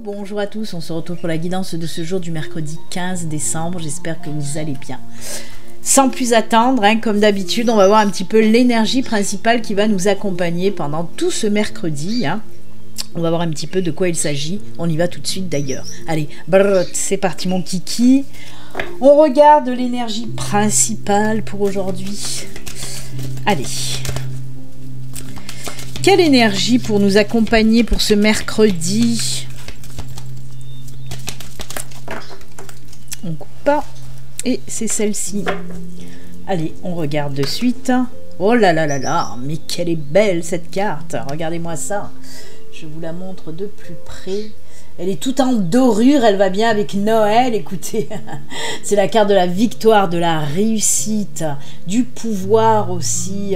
Bonjour à tous, on se retrouve pour la guidance de ce jour du mercredi 15 décembre, j'espère que vous allez bien. Sans plus attendre, comme d'habitude, on va voir un petit peu l'énergie principale qui va nous accompagner pendant tout ce mercredi. On va voir un petit peu de quoi il s'agit, on y va tout de suite d'ailleurs. Allez, c'est parti mon kiki. On regarde l'énergie principale pour aujourd'hui. Allez. Quelle énergie pour nous accompagner pour ce mercredi ? On coupe pas. Et c'est celle-ci. Allez, on regarde de suite. Oh là là là là, mais quelle est belle cette carte. Regardez-moi ça. Je vous la montre de plus près. Elle est toute en dorure, elle va bien avec Noël, écoutez. C'est la carte de la victoire, de la réussite, du pouvoir aussi.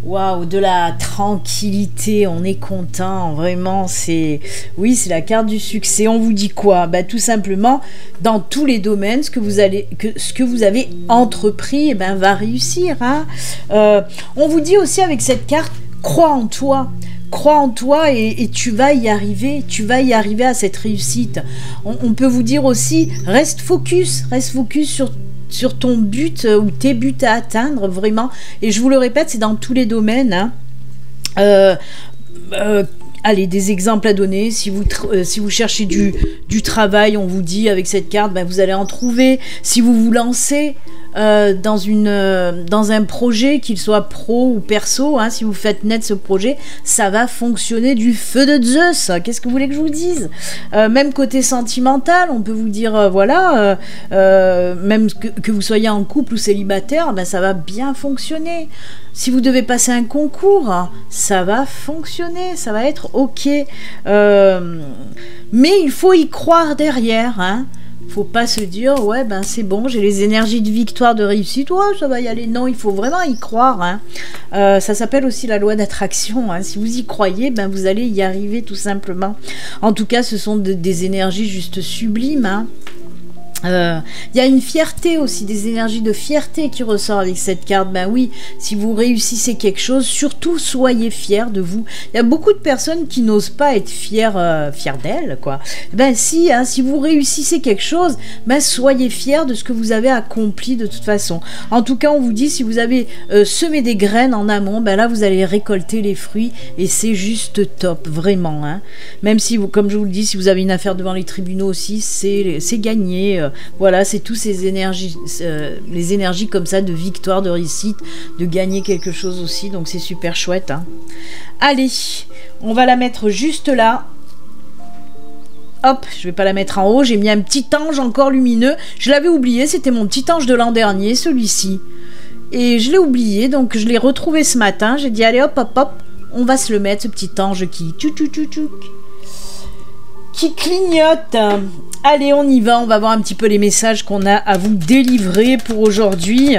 Waouh, de la tranquillité, on est content, vraiment, c'est... Oui, c'est la carte du succès. On vous dit quoi? Tout simplement, dans tous les domaines, ce que vous avez entrepris, va réussir. On vous dit aussi avec cette carte, crois en toi. Crois en toi et tu vas y arriver à cette réussite. On peut vous dire aussi, reste focus sur ton but ou tes buts à atteindre, vraiment. Et je vous le répète, c'est dans tous les domaines. Allez, des exemples à donner. Si vous cherchez du travail, on vous dit avec cette carte, vous allez en trouver. Si vous vous lancez dans un projet, qu'il soit pro ou perso, si vous faites naître ce projet, ça va fonctionner du feu de Zeus. Qu'est-ce que vous voulez que je vous dise? Même côté sentimental, on peut vous dire, même que vous soyez en couple ou célibataire, ça va bien fonctionner. Si vous devez passer un concours, ça va fonctionner, ça va être ok. Mais il faut y croire derrière, Faut pas se dire, ouais, c'est bon, j'ai les énergies de victoire, de réussite, ouais, ça va y aller. Non, il faut vraiment y croire. Ça s'appelle aussi la loi d'attraction. Si vous y croyez, vous allez y arriver tout simplement. En tout cas, ce sont des énergies juste sublimes. Il y a une fierté aussi, des énergies de fierté qui ressort avec cette carte. Oui, si vous réussissez quelque chose, surtout soyez fiers de vous. Il y a beaucoup de personnes qui n'osent pas être fiers d'elles, quoi. Si vous réussissez quelque chose, soyez fiers de ce que vous avez accompli de toute façon. En tout cas, on vous dit, si vous avez semé des graines en amont, là vous allez récolter les fruits et c'est juste top, vraiment. Même si, comme je vous le dis, si vous avez une affaire devant les tribunaux aussi, c'est gagné. Voilà, c'est tous ces énergies, les énergies comme ça de victoire, de réussite, de gagner quelque chose aussi, donc c'est super chouette. Allez, on va la mettre juste là. Hop, je vais pas la mettre en haut, j'ai mis un petit ange encore lumineux. Je l'avais oublié, c'était mon petit ange de l'an dernier, celui-ci. Et je l'ai oublié, donc je l'ai retrouvé ce matin. J'ai dit, allez hop, hop, hop, on va se le mettre, ce petit ange qui clignote. Allez, on y va, on va voir un petit peu les messages qu'on a à vous délivrer pour aujourd'hui.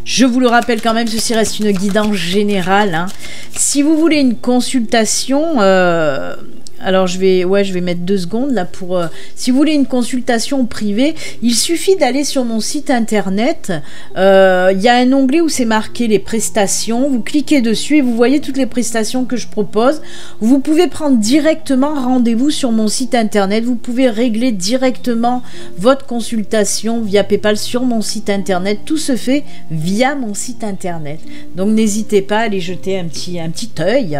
Je vous le rappelle quand même, ceci reste une guidance générale. Si vous voulez une consultation, alors je vais mettre 2 secondes là pour... si vous voulez une consultation privée, il suffit d'aller sur mon site internet. Il y a un onglet où c'est marqué les prestations. Vous cliquez dessus et vous voyez toutes les prestations que je propose. Vous pouvez prendre directement rendez-vous sur mon site internet. Vous pouvez régler directement votre consultation via PayPal sur mon site internet. Tout se fait via mon site internet. Donc n'hésitez pas à aller jeter un petit œil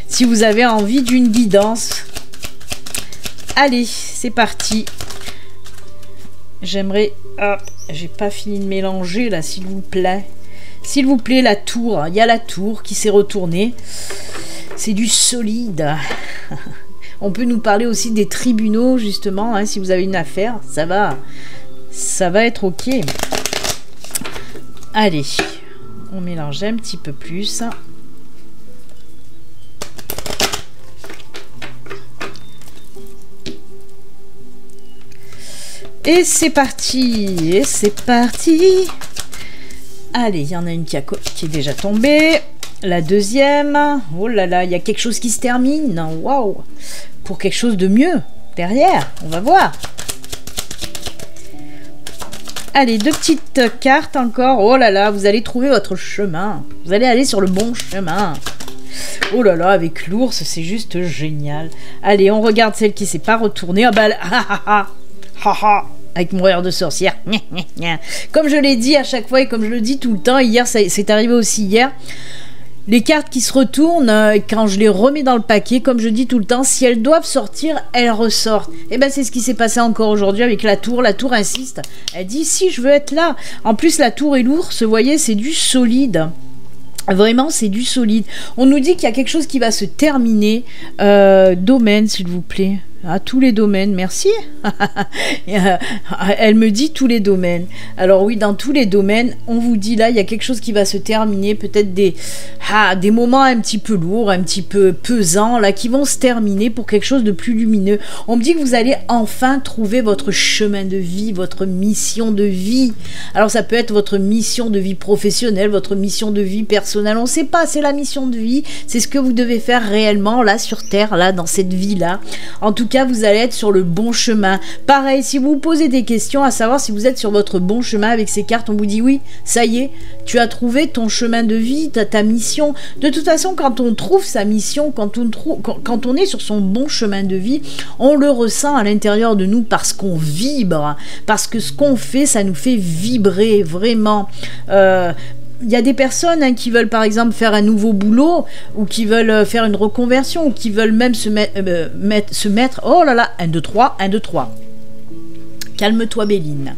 si vous avez envie d'une guidance. Allez, c'est parti. J'aimerais... j'ai pas fini de mélanger là, s'il vous plaît. S'il vous plaît, la tour. Il y a la tour qui s'est retournée. C'est du solide. On peut nous parler aussi des tribunaux, justement, hein, si vous avez une affaire. Ça va être ok. Allez, on mélange un petit peu plus. Et c'est parti. Et c'est parti. Allez, il y en a une qui est déjà tombée. La deuxième. Oh là là, il y a quelque chose qui se termine. Waouh. Pour quelque chose de mieux. Derrière, on va voir. Allez, 2 petites cartes encore. Oh là là, vous allez trouver votre chemin. Vous allez aller sur le bon chemin. Oh là là, avec l'ours, c'est juste génial. Allez, on regarde celle qui s'est pas retournée. Ah bah, avec mon rire de sorcière. Comme je l'ai dit à chaque fois et comme je le dis tout le temps, hier, c'est arrivé aussi hier. Les cartes qui se retournent, quand je les remets dans le paquet, comme je dis tout le temps, si elles doivent sortir, elles ressortent. Et ben c'est ce qui s'est passé encore aujourd'hui avec la tour. La tour insiste. Elle dit si je veux être là. En plus la tour et l'ours, vous voyez, c'est du solide. Vraiment, c'est du solide. On nous dit qu'il y a quelque chose qui va se terminer. Domaine, s'il vous plaît. Ah, tous les domaines, merci. Elle me dit tous les domaines. Alors oui, dans tous les domaines, on vous dit là, il y a quelque chose qui va se terminer, peut-être des moments un petit peu lourds, un petit peu pesants, là, qui vont se terminer pour quelque chose de plus lumineux. On me dit que vous allez enfin trouver votre chemin de vie, votre mission de vie. Alors ça peut être votre mission de vie professionnelle, votre mission de vie personnelle, on ne sait pas, c'est la mission de vie, c'est ce que vous devez faire réellement, là, sur Terre, là, dans cette vie-là. En tout cas, vous allez être sur le bon chemin. Pareil, si vous vous posez des questions à savoir si vous êtes sur votre bon chemin avec ces cartes, on vous dit oui, ça y est, tu as trouvé ton chemin de vie, ta mission. De toute façon, quand on trouve sa mission, quand on est sur son bon chemin de vie, on le ressent à l'intérieur de nous parce qu'on vibre, parce que ce qu'on fait, ça nous fait vibrer vraiment. Il y a des personnes qui veulent par exemple faire un nouveau boulot ou qui veulent faire une reconversion ou qui veulent même se mettre oh là là, 1, 2, 3, 1, 2, 3. Calme-toi Béline.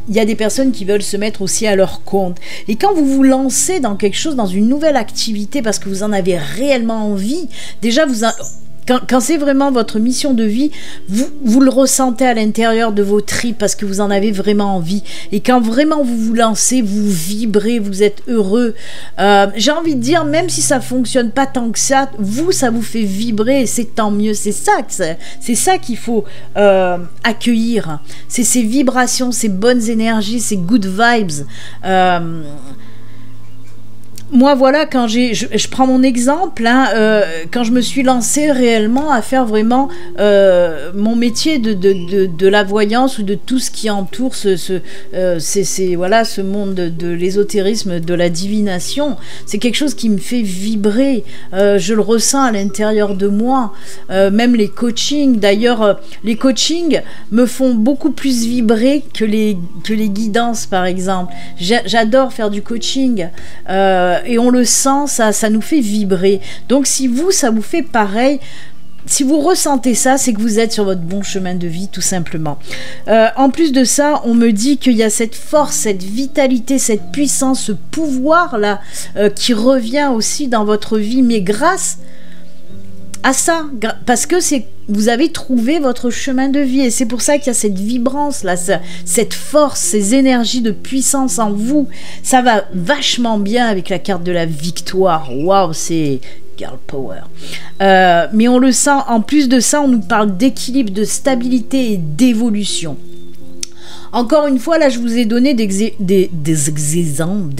Il y a des personnes qui veulent se mettre aussi à leur compte. Et quand vous vous lancez dans quelque chose, dans une nouvelle activité parce que vous en avez réellement envie, déjà quand c'est vraiment votre mission de vie, vous le ressentez à l'intérieur de vos tripes parce que vous en avez vraiment envie. Et quand vraiment vous vous lancez, vous vibrez, vous êtes heureux. J'ai envie de dire, même si ça fonctionne pas tant que ça vous fait vibrer et c'est tant mieux. C'est ça qu'il faut accueillir. C'est ces vibrations, ces bonnes énergies, ces good vibes. Moi, voilà, quand je prends mon exemple, hein, quand je me suis lancée réellement à faire vraiment mon métier de la voyance ou de tout ce qui entoure ce monde de l'ésotérisme, de la divination, c'est quelque chose qui me fait vibrer. Je le ressens à l'intérieur de moi. Même les coachings, d'ailleurs, les coachings me font beaucoup plus vibrer que les guidances, par exemple. J'adore faire du coaching. Et on le sent, ça nous fait vibrer. Donc si ça vous fait pareil, si vous ressentez ça, c'est que vous êtes sur votre bon chemin de vie, tout simplement. En plus de ça, on me dit qu'il y a cette force, cette vitalité, cette puissance, ce pouvoir-là qui revient aussi dans votre vie, mais grâce à ça, parce que vous avez trouvé votre chemin de vie et c'est pour ça qu'il y a cette vibrance là, cette force, ces énergies de puissance en vous. Ça va vachement bien avec la carte de la victoire. Waouh, c'est girl power. Mais on le sent, en plus de ça, on nous parle d'équilibre, de stabilité et d'évolution. Encore une fois, là, je vous ai donné des exemples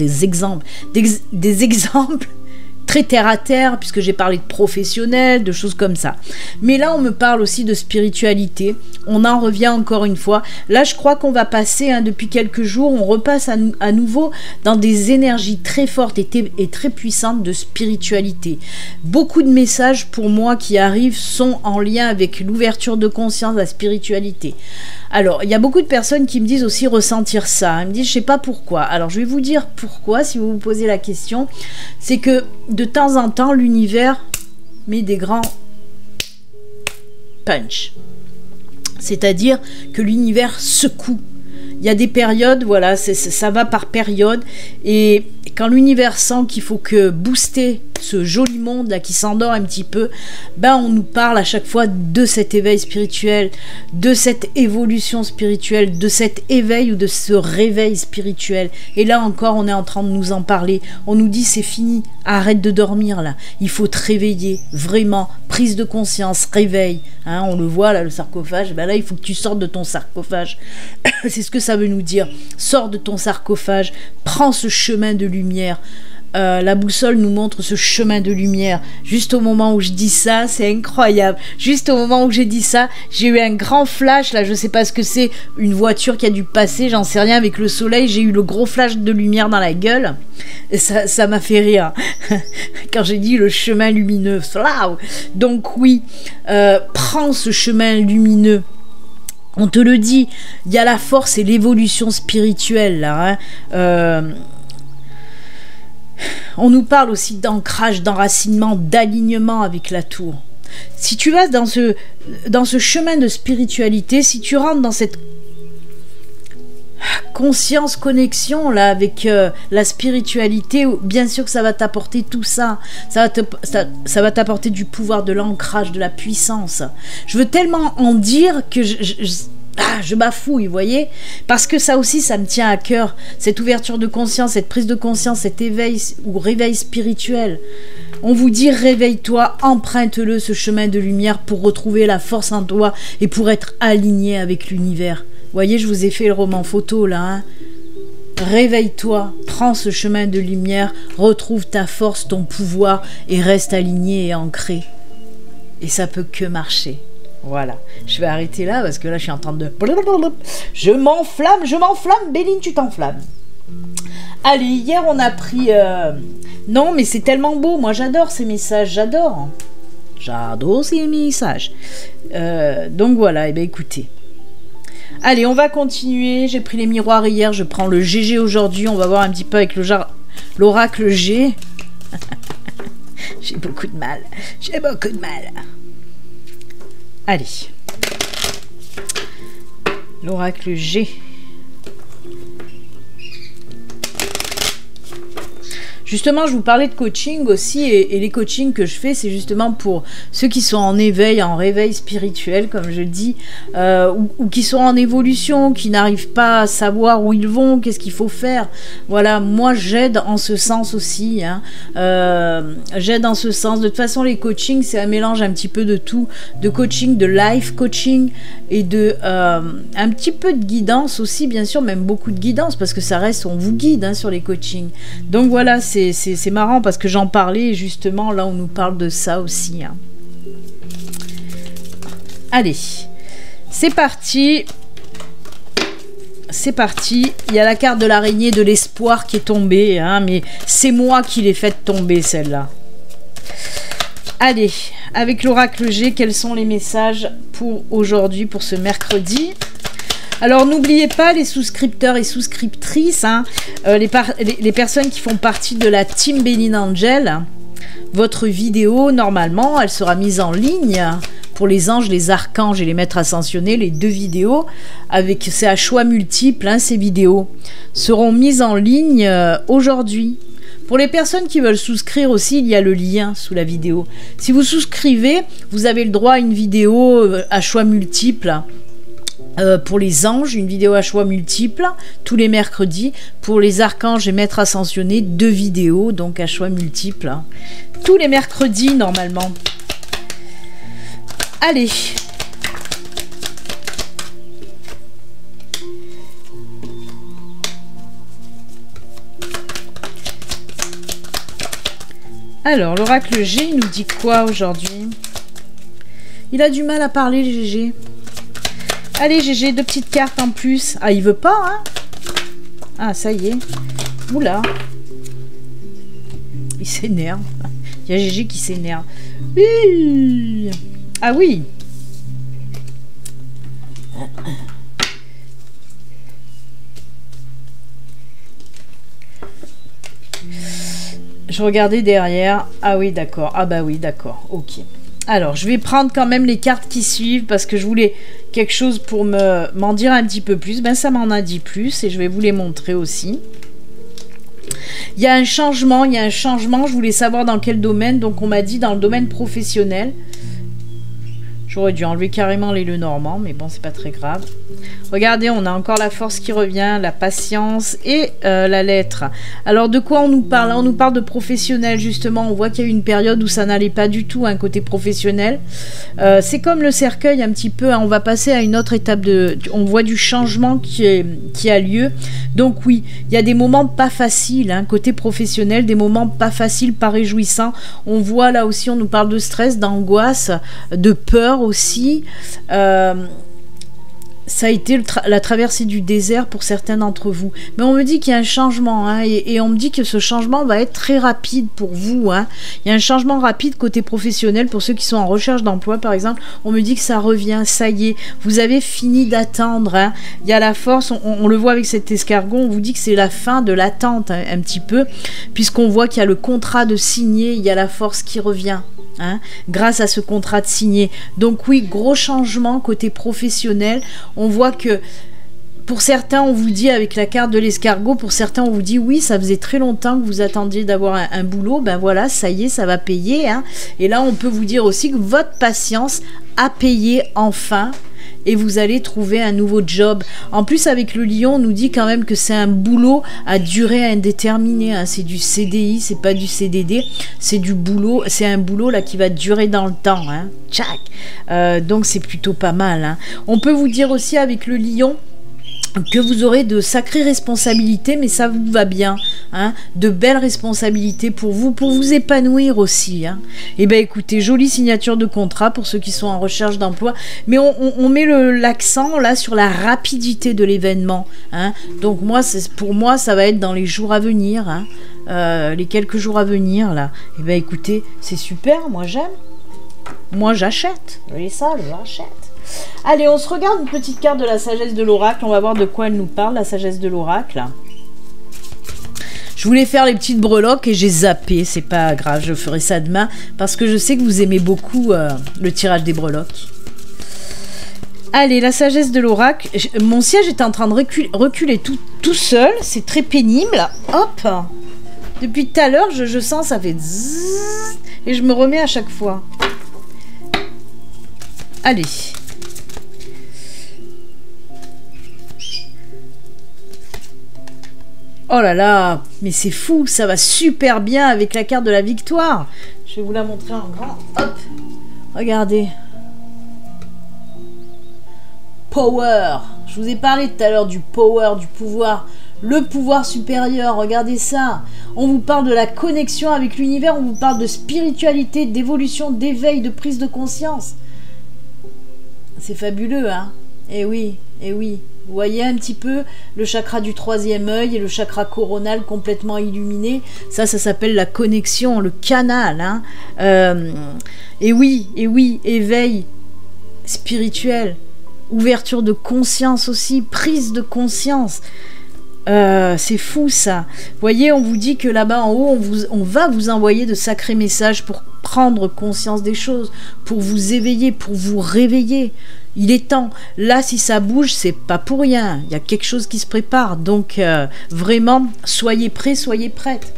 très terre à terre, puisque j'ai parlé de professionnels, de choses comme ça. Mais là, on me parle aussi de spiritualité. On en revient encore une fois. Là, je crois qu'on va passer, depuis quelques jours, on repasse à nouveau dans des énergies très fortes et très puissantes de spiritualité. Beaucoup de messages pour moi qui arrivent sont en lien avec l'ouverture de conscience, la spiritualité. Alors, il y a beaucoup de personnes qui me disent aussi ressentir ça. Ils me disent, je sais pas pourquoi. Alors, je vais vous dire pourquoi, si vous vous posez la question. C'est que, de temps en temps, l'univers met des grands punch. C'est-à-dire que l'univers secoue. il y a des périodes, voilà, ça va par période. Et quand l'univers sent qu'il faut que booster ce joli monde là qui s'endort un petit peu, ben on nous parle à chaque fois de cet éveil spirituel, de cette évolution spirituelle, de cet éveil ou de ce réveil spirituel. Et là encore, on est en train de nous en parler. On nous dit c'est fini, arrête de dormir là. Il faut te réveiller, vraiment. Prise de conscience, réveil. Hein, on le voit là, le sarcophage. Ben là, il faut que tu sortes de ton sarcophage. C'est ce que ça veut nous dire. Sors de ton sarcophage, prends ce chemin de lumière. La boussole nous montre ce chemin de lumière. Juste au moment où je dis ça, c'est incroyable. Juste au moment où j'ai dit ça, j'ai eu un grand flash. Là, je sais pas ce que c'est. Une voiture qui a dû passer, j'en sais rien. Avec le soleil, j'ai eu le gros flash de lumière dans la gueule. Et ça m'a fait rire. Quand j'ai dit le chemin lumineux. Donc oui, prends ce chemin lumineux. On te le dit, il y a la force et l'évolution spirituelle là. On nous parle aussi d'ancrage, d'enracinement, d'alignement avec la tour. Si tu vas dans ce chemin de spiritualité, si tu rentres dans cette conscience, connexion là avec la spiritualité, bien sûr que ça va t'apporter tout ça. Ça va t'apporter du pouvoir, de l'ancrage, de la puissance. Je veux tellement en dire que je bafouille, vous voyez, parce que ça aussi, ça me tient à cœur, cette ouverture de conscience, cette prise de conscience, cet éveil ou réveil spirituel. On vous dit réveille-toi, emprunte-le ce chemin de lumière pour retrouver la force en toi et pour être aligné avec l'univers. Vous voyez, je vous ai fait le roman photo là, hein. Réveille-toi, prends ce chemin de lumière, retrouve ta force, ton pouvoir et reste aligné et ancré. Et ça peut que marcher. Voilà, je vais arrêter là parce que là je suis en train de... Je m'enflamme, Béline, tu t'enflammes. Allez, hier on a pris... Non, mais c'est tellement beau, moi j'adore ces messages, j'adore. J'adore ces messages. Donc voilà, et bien écoutez. Allez, on va continuer, j'ai pris les miroirs hier, je prends le GG aujourd'hui, on va voir un petit peu avec l'oracle G. J'ai beaucoup de mal, Allez, l'oracle G. Justement, je vous parlais de coaching aussi, et les coachings que je fais, c'est justement pour ceux qui sont en éveil, en réveil spirituel, comme je dis, ou qui sont en évolution, qui n'arrivent pas à savoir où ils vont, qu'est-ce qu'il faut faire. Voilà, moi j'aide en ce sens aussi. Hein. J'aide en ce sens. De toute façon, les coachings, c'est un mélange un petit peu de tout, de coaching, de life coaching, et de un petit peu de guidance aussi, bien sûr, même beaucoup de guidance, parce que ça reste, on vous guide hein, sur les coachings. Donc voilà, c'est marrant parce que j'en parlais justement, là on nous parle de ça aussi. Hein. Allez, c'est parti. C'est parti. Il y a la carte de l'araignée de l'espoir qui est tombée, hein, mais c'est moi qui l'ai faite tomber celle-là. Allez, avec l'oracle G, quels sont les messages pour aujourd'hui, pour ce mercredi ? Alors n'oubliez pas les souscripteurs et souscriptrices, hein, les personnes qui font partie de la team Béline Angel. Votre vidéo, normalement, elle sera mise en ligne pour les anges, les archanges et les maîtres ascensionnés. Les deux vidéos, c'est à choix multiples, hein, ces vidéos, seront mises en ligne aujourd'hui. Pour les personnes qui veulent souscrire aussi, il y a le lien sous la vidéo. Si vous souscrivez, vous avez le droit à une vidéo à choix multiples. Pour les anges, une vidéo à choix multiples tous les mercredis. Pour les archanges et maîtres ascensionnés, 2 vidéos donc à choix multiples tous les mercredis normalement. Allez, alors l'oracle G il nous dit quoi aujourd'hui? Il a du mal à parler, le GG. Allez, GG, 2 petites cartes en plus. Ah, il veut pas, hein? Ah, ça y est. Oula. Il s'énerve. Il y a GG qui s'énerve. Ah oui. Je regardais derrière. Ah oui, d'accord. Ah bah oui, d'accord. Ok. Alors, je vais prendre quand même les cartes qui suivent parce que je voulais quelque chose pour m'en dire un petit peu plus. Ben, ça m'en a dit plus et je vais vous les montrer aussi. Il y a un changement, je voulais savoir dans quel domaine. Donc, on m'a dit dans le domaine professionnel. J'aurais dû enlever carrément les Lenormand, mais bon, c'est pas très grave. Regardez, on a encore la force qui revient, la patience et la lettre. Alors, de quoi on nous parle? On nous parle de professionnel, justement. On voit qu'il y a eu une période où ça n'allait pas du tout, un côté professionnel. C'est comme le cercueil, un petit peu. Hein, on va passer à une autre étape on voit du changement qui a lieu. Donc, oui, il y a des moments pas faciles, hein, côté professionnel, des moments pas faciles, pas réjouissants. On voit là aussi, on nous parle de stress, d'angoisse, de peur aussi. Ça a été la traversée du désert pour certains d'entre vous. Mais on me dit qu'il y a un changement, hein, et on me dit que ce changement va être très rapide pour vous. Hein. Il y a un changement rapide côté professionnel pour ceux qui sont en recherche d'emploi, par exemple. On me dit que ça revient, ça y est, vous avez fini d'attendre. Hein. Il y a la force, on le voit avec cet escargot, on vous dit que c'est la fin de l'attente, hein, un petit peu, puisqu'on voit qu'il y a le contrat de signer, il y a la force qui revient. Hein, grâce à ce contrat de signé. Donc oui, gros changement côté professionnel. On voit que pour certains, on vous dit avec la carte de l'escargot, pour certains, on vous dit oui, ça faisait très longtemps que vous attendiez d'avoir un boulot. Ben voilà, ça y est, ça va payer. Hein. Et là, on peut vous dire aussi que votre patience a payé enfin. Et vous allez trouver un nouveau job. En plus, avec le lion, on nous dit quand même que c'est un boulot à durée indéterminée. Hein. C'est du CDI, c'est pas du CDD. C'est du boulot, c'est un boulot là qui va durer dans le temps. Hein. Tchac. Donc c'est plutôt pas mal. Hein. On peut vous dire aussi avec le lion que vous aurez de sacrées responsabilités, mais ça vous va bien, hein, de belles responsabilités pour vous épanouir aussi. Hein. Et ben écoutez, jolie signature de contrat pour ceux qui sont en recherche d'emploi, mais on met l'accent là sur la rapidité de l'événement. Hein. Donc pour moi, ça va être dans les jours à venir, hein, les quelques jours à venir là. Et ben écoutez, c'est super, moi j'aime, moi j'achète, vous voyez ça, j'achète. Allez, on se regarde une petite carte de la sagesse de l'oracle. On va voir de quoi elle nous parle, la sagesse de l'oracle. Je voulais faire les petites breloques et j'ai zappé. C'est pas grave, je ferai ça demain. Parce que je sais que vous aimez beaucoup le tirage des breloques. Allez, la sagesse de l'oracle. Mon siège est en train de reculer tout seul. C'est très pénible. Hop. Depuis tout à l'heure, je sens ça fait zzz. Et je me remets à chaque fois. Allez. Oh là là, mais c'est fou, ça va super bien avec la carte de la victoire. Je vais vous la montrer en grand. Hop, regardez. Power. Je vous ai parlé tout à l'heure du power, du pouvoir. Le pouvoir supérieur, regardez ça. On vous parle de la connexion avec l'univers, on vous parle de spiritualité, d'évolution, d'éveil, de prise de conscience. C'est fabuleux, hein? Eh oui, eh oui. Vous voyez un petit peu le chakra du troisième œil et le chakra coronal complètement illuminé. Ça s'appelle la connexion, le canal. Hein. Et oui, éveil spirituel, ouverture de conscience aussi, prise de conscience. C'est fou ça. Vous voyez, on vous dit que là-bas en haut, on va vous envoyer de sacrés messages pour prendre conscience des choses, pour vous éveiller, pour vous réveiller. Il est temps. Là, si ça bouge, c'est pas pour rien. Il y a quelque chose qui se prépare. Donc, vraiment, soyez prêts, soyez prêtes.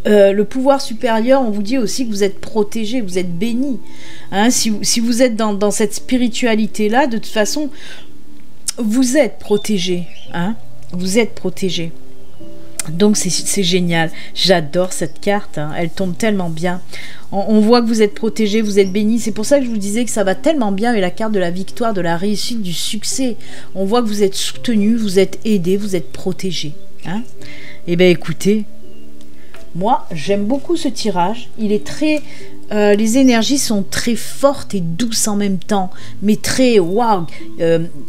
Le pouvoir supérieur, on vous dit aussi que vous êtes protégés, vous êtes bénis. Hein, si vous êtes dans cette spiritualité-là, de toute façon, vous êtes protégés. Hein, vous êtes protégés. Donc c'est génial, j'adore cette carte, hein. Elle tombe tellement bien. On voit que vous êtes protégés, vous êtes bénis. C'est pour ça que je vous disais que ça va tellement bien avec la carte de la victoire, de la réussite, du succès. On voit que vous êtes soutenus, vous êtes aidés, vous êtes protégés. Hein. Eh bien écoutez, moi j'aime beaucoup ce tirage. Il est très... les énergies sont très fortes et douces en même temps, mais très waouh,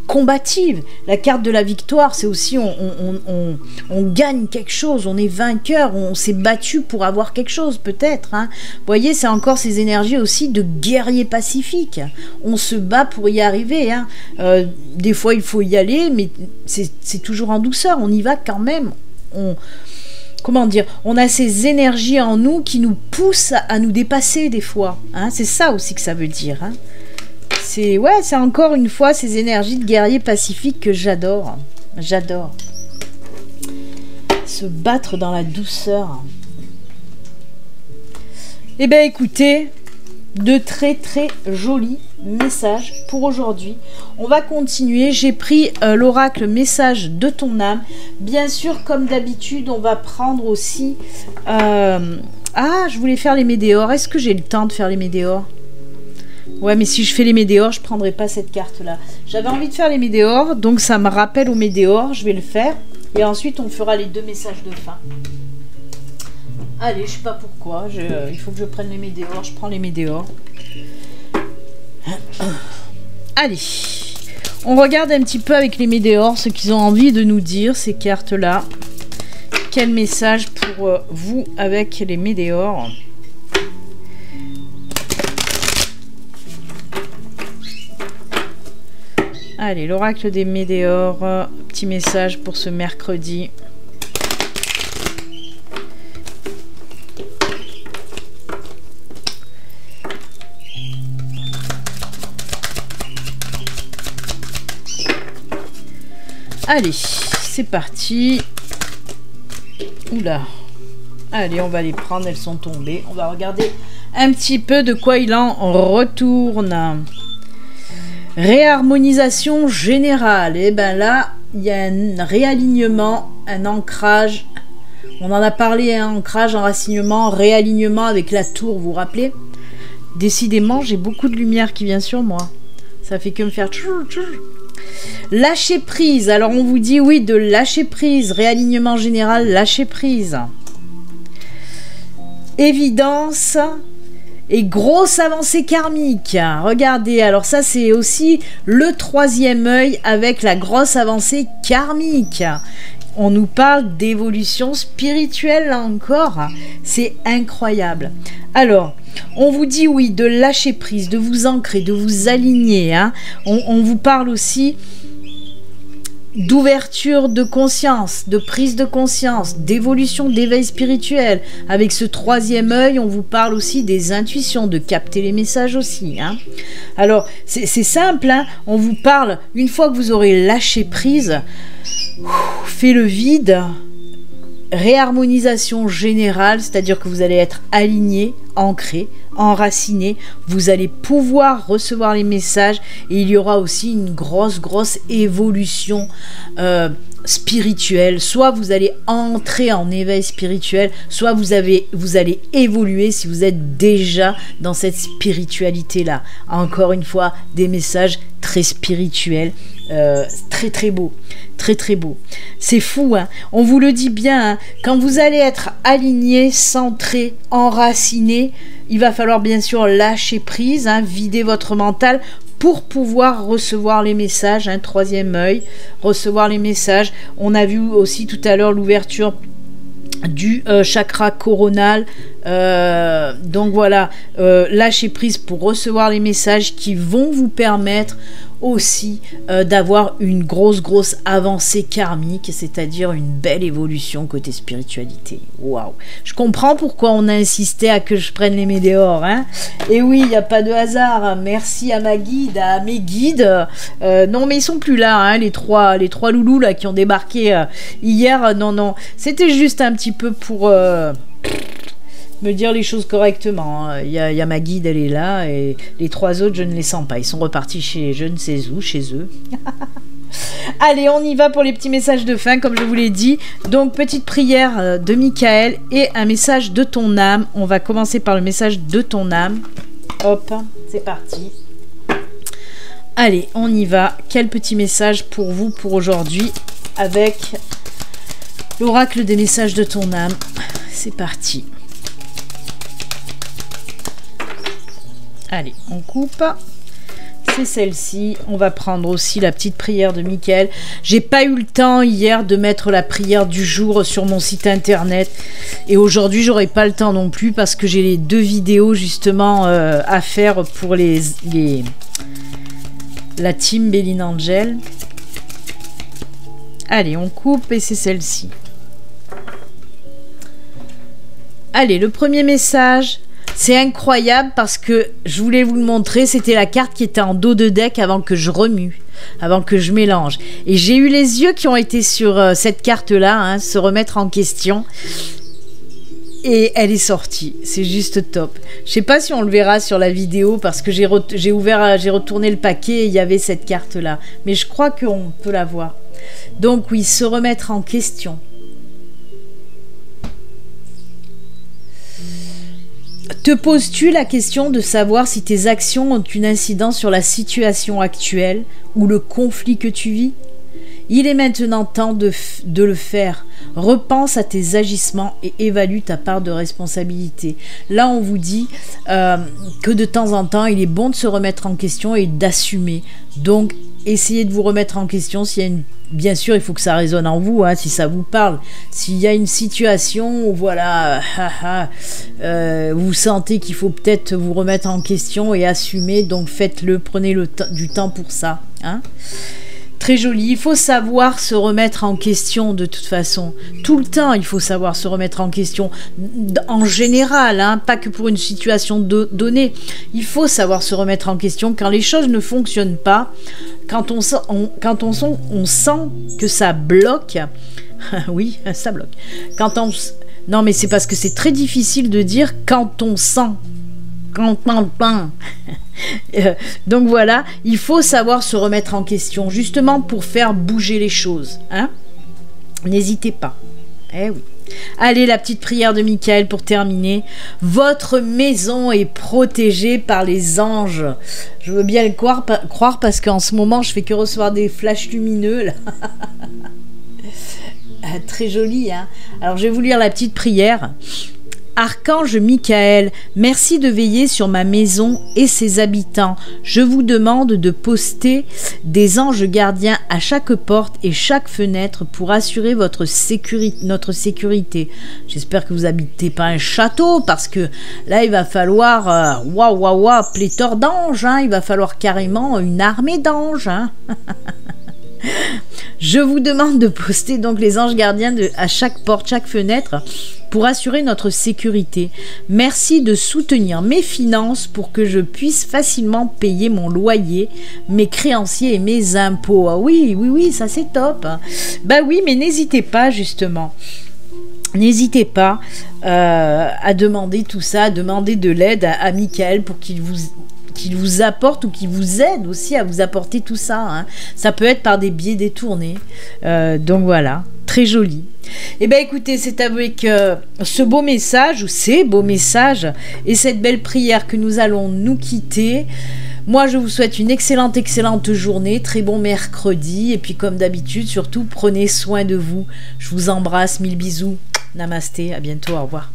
combatives. La carte de la victoire, c'est aussi on gagne quelque chose, on est vainqueur, on s'est battu pour avoir quelque chose peut-être. Hein. Vous voyez, c'est encore ces énergies aussi de guerrier pacifique. On se bat pour y arriver. Hein. Des fois, il faut y aller, mais c'est toujours en douceur. On y va quand même. comment dire, on a ces énergies en nous qui nous poussent à nous dépasser des fois. Hein, c'est ça aussi que ça veut dire. Hein. C'est encore une fois ces énergies de guerrier pacifique que j'adore. J'adore. Se battre dans la douceur. Eh bien écoutez, de très très jolis messages pour aujourd'hui. On va continuer. J'ai pris l'oracle message de ton âme. Bien sûr, comme d'habitude, on va prendre aussi... je voulais faire les météores. Est-ce que j'ai le temps de faire les météores? Ouais, mais si je fais les météores, je ne prendrai pas cette carte-là. J'avais envie de faire les météores, donc ça me rappelle aux météores. Je vais le faire. Et ensuite, on fera les 2 messages de fin. Allez, je sais pas pourquoi. Il faut que je prenne les météores. Je prends les météores. Allez. On regarde un petit peu avec les météores ce qu'ils ont envie de nous dire, ces cartes-là. Quel message pour vous avec les météores? Allez, l'oracle des météores. Petit message pour ce mercredi. Allez, c'est parti. Oula. Allez, on va les prendre, elles sont tombées. On va regarder un petit peu de quoi il en retourne. Réharmonisation générale. Et bien là, il y a un réalignement, un ancrage. On en a parlé, un ancrage, enracinement, réalignement avec la tour, vous vous rappelez? Décidément, j'ai beaucoup de lumière qui vient sur moi. Ça fait que me faire... Lâcher prise. Alors on vous dit oui, de lâcher prise. Réalignement général, lâcher prise. Évidence et grosse avancée karmique. Regardez, alors ça c'est aussi le 3e œil avec la grosse avancée karmique. On nous parle d'évolution spirituelle là encore. C'est incroyable. Alors, on vous dit oui, de lâcher prise, de vous ancrer, de vous aligner. Hein. On vous parle aussi d'ouverture de conscience, de prise de conscience, d'évolution, d'éveil spirituel. Avec ce 3e œil, on vous parle aussi des intuitions, de capter les messages aussi. Hein. Alors, c'est simple, hein. On vous parle, une fois que vous aurez lâché prise, fait le vide, réharmonisation générale, c'est-à-dire que vous allez être aligné, ancré, enraciné, vous allez pouvoir recevoir les messages et il y aura aussi une grosse évolution spirituelle. Soit vous allez entrer en éveil spirituel, soit vous allez évoluer si vous êtes déjà dans cette spiritualité-là. Encore une fois, des messages très spirituels, très beau, très beau. C'est fou, hein. On vous le dit bien, hein. Quand vous allez être aligné, centré, enraciné, il va falloir bien sûr lâcher prise, hein, vider votre mental pour pouvoir recevoir les messages, un 3e œil, recevoir les messages. On a vu aussi tout à l'heure l'ouverture du chakra coronal, donc voilà, lâcher prise pour recevoir les messages qui vont vous permettre aussi d'avoir une grosse avancée karmique, c'est-à-dire une belle évolution côté spiritualité. Waouh! Je comprends pourquoi on a insisté à que je prenne les météores, hein. Et oui, il n'y a pas de hasard. Merci à ma guide, à mes guides. Non, mais ils sont plus là, hein, les trois loulous là qui ont débarqué hier. Non, c'était juste un petit peu pour me dire les choses correctement. Il y a ma guide, elle est là, et les 3 autres, je ne les sens pas. Ils sont repartis chez je ne sais où, chez eux. Allez, on y va pour les petits messages de fin, comme je vous l'ai dit. Donc, petite prière de Michael et un message de ton âme. On va commencer par le message de ton âme. Hop, c'est parti. Allez, on y va. Quel petit message pour vous pour aujourd'hui avec l'oracle des messages de ton âme. C'est parti. Allez, on coupe. C'est celle-ci. On va prendre aussi la petite prière de Michael. J'ai pas eu le temps hier de mettre la prière du jour sur mon site internet. Et aujourd'hui, j'aurai pas le temps non plus parce que j'ai les 2 vidéos justement à faire pour la team Béline Angel. Allez, on coupe et c'est celle-ci. Allez, le premier message, c'est incroyable parce que je voulais vous le montrer, c'était la carte qui était en dos de deck avant que je remue, avant que je mélange. Et j'ai eu les yeux qui ont été sur cette carte-là, hein, se remettre en question. Et elle est sortie, c'est juste top. Je sais pas si on le verra sur la vidéo parce que j'ai retourné le paquet et il y avait cette carte-là. Mais je crois qu'on peut la voir. Donc oui, se remettre en question. Te poses-tu la question de savoir si tes actions ont une incidence sur la situation actuelle ou le conflit que tu vis? Il est maintenant temps de le faire. Repense à tes agissements et évalue ta part de responsabilité. Là, on vous dit que de temps en temps, il est bon de se remettre en question et d'assumer. Donc, essayez de vous remettre en question s'il y a une... Bien sûr, il faut que ça résonne en vous, hein, si ça vous parle. S'il y a une situation où, voilà, vous sentez qu'il faut peut-être vous remettre en question et assumer, donc faites-le, prenez du temps pour ça. Hein. Très joli, il faut savoir se remettre en question de toute façon. Tout le temps, il faut savoir se remettre en question. En général, hein, pas que pour une situation donnée. Il faut savoir se remettre en question quand les choses ne fonctionnent pas, quand on sent que ça bloque. Oui, ça bloque. Non, mais c'est parce que c'est très difficile de dire quand on sent. Donc voilà, il faut savoir se remettre en question, justement pour faire bouger les choses. Hein, n'hésitez pas. Eh oui. Allez, la petite prière de Michael pour terminer. Votre maison est protégée par les anges. Je veux bien le croire parce qu'en ce moment, je fais que recevoir des flashs lumineux. Là. Très joli, hein. Alors, je vais vous lire la petite prière. Archange Michael, merci de veiller sur ma maison et ses habitants. Je vous demande de poster des anges gardiens à chaque porte et chaque fenêtre pour assurer notre sécurité. J'espère que vous n'habitez pas un château parce que là, il va falloir pléthore d'anges. Hein, il va falloir carrément une armée d'anges. Hein. Je vous demande de poster donc les anges gardiens à chaque porte, chaque fenêtre pour assurer notre sécurité. Merci de soutenir mes finances pour que je puisse facilement payer mon loyer, mes créanciers et mes impôts. Ah oui, ça c'est top. Bah oui, mais n'hésitez pas justement. N'hésitez pas à demander tout ça, à demander de l'aide à Michael pour qu'il vous apporte ou qu'il vous aide aussi à vous apporter tout ça. Hein. Ça peut être par des biais détournés. Donc voilà, très joli. Eh bien écoutez, c'est avec ce beau message, ou ces beaux messages, et cette belle prière que nous allons nous quitter. Moi, je vous souhaite une excellente journée, très bon mercredi, et puis comme d'habitude, surtout, prenez soin de vous. Je vous embrasse, mille bisous. Namasté, à bientôt, au revoir.